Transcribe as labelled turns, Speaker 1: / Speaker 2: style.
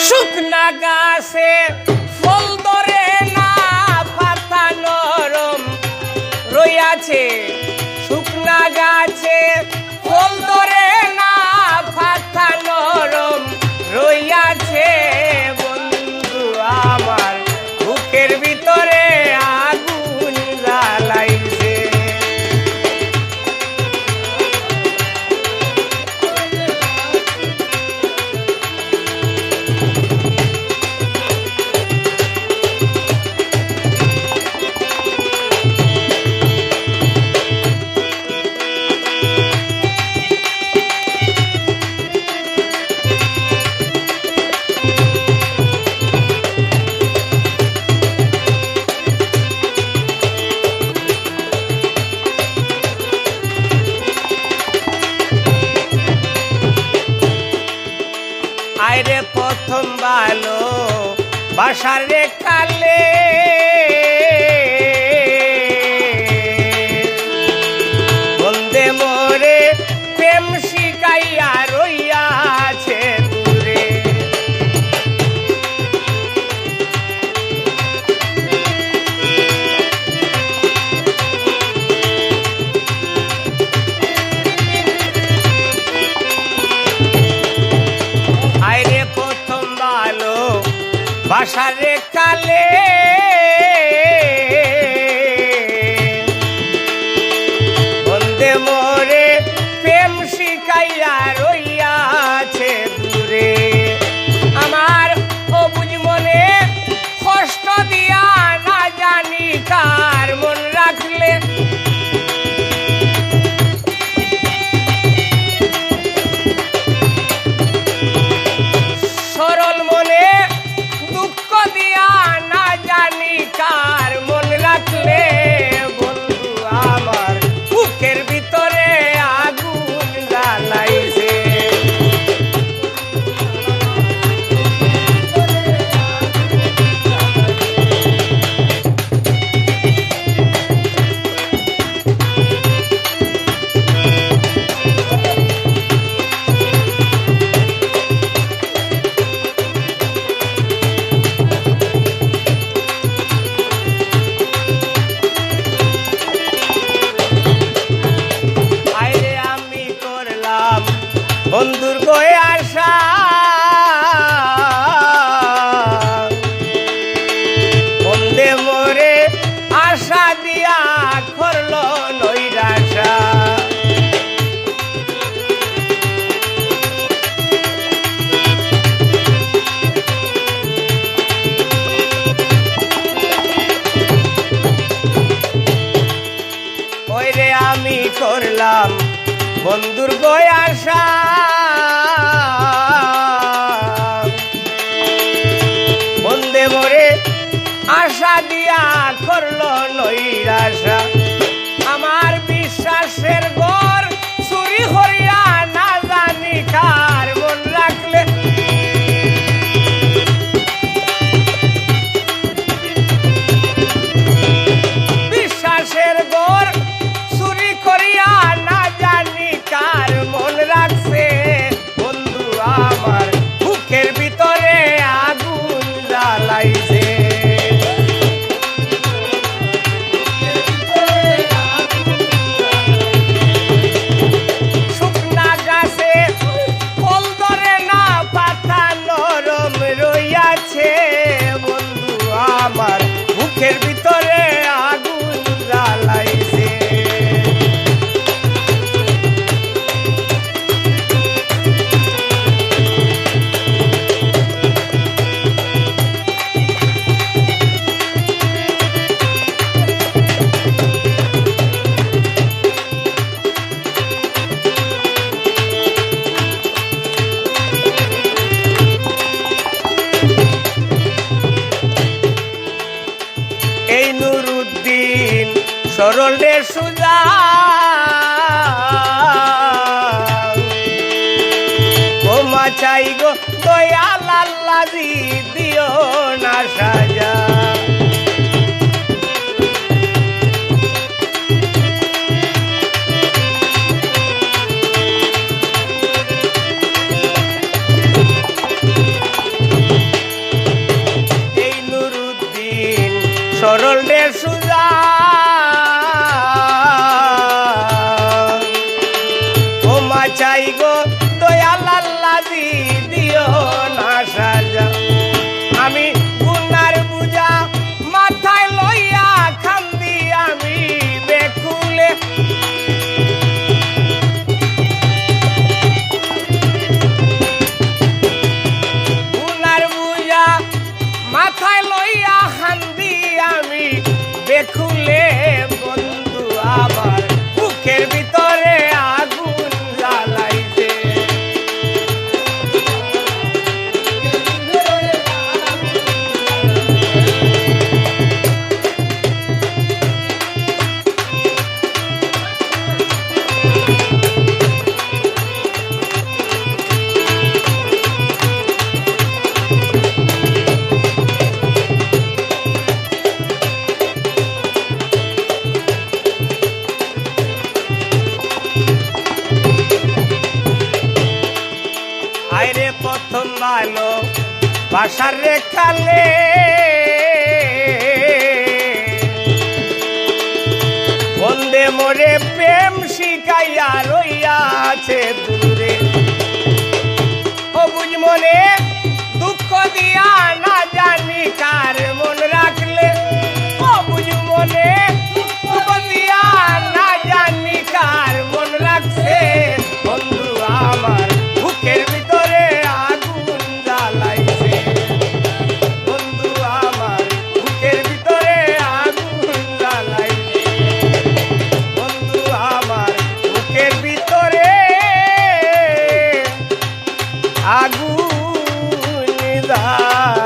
Speaker 1: শুকনা গাছে ফল ধরে না, পাতা নরম রইয়াছে। শুকনা গাছে ফল ধরে না, পাতা নরম রইয়াছে। বন্ধু আমার বুকের ভিতরে আগুন জ্বালাইছে। আইরে প্রথম ভালো বাসার রে কালে, বন্দে মোরে প্রেম শিখাইয়া রইয়াছে দূরে। আইরে প্রথম ভালো বাসার রে কালে, বন্দে মোরে প্রেম শিখাইয়া রইয়াছে দূরে। আমার অবুঝ মনে কষ্ট দিয়া না জানি কার মন রাখলে। সরল মনে দুঃখ দিয়া না জানি কার মন রাখলে। বন্ধু আমার বুকের ভিতরে আগুন জ্বালাইছে। বন্ধুর গয়ে আশা, বন্দে মোরে আশা দিয়া করল নৈরাশা। ওই রে আমি করলাম বন্ধুর গয়ে আশা, বন্দে মোরে আশা দিয়া করল নৈরাশা। আমার বিশ্বাসের ঘর চুরি হইয়া না জানি কার মন রাখলে। বিশ্বাসের ঘর চুরি করিয়া না জানি কার মন রাখছে। বন্ধু আমার বুকের ভিতরে আগুন জ্বালাইছে। শুকনা গাছে ফল ধরে না, পাতা নরম রইয়াছে। বন্ধু আমার বুকের ভিতরে আগুন জ্বালাইছে। এই নুরুদ্দিন সরল রে সুজা, ক্ষমা চাই গো দয়াল আল্লাহ দিও না সাজা। ভালো বাসার রে কালে বন্দে মোরে প্রেম শিখাইয়া রইয়াছে দূরে ও বুঝ মনে দুঃখ দিয়া না জানি কার মন রাখলে ও বুঝ মনে দুঃখ দিয়া না জানি কার মন রাখছে বন্ধু আমার বুকের ভিতরে আগুন জ্বালাইছে বন্ধু আমার বুকের ভিতরে আগুন জ্বালাইছে বন্ধু আমার বুকের ভিতরে আগুন জ্বালাইছে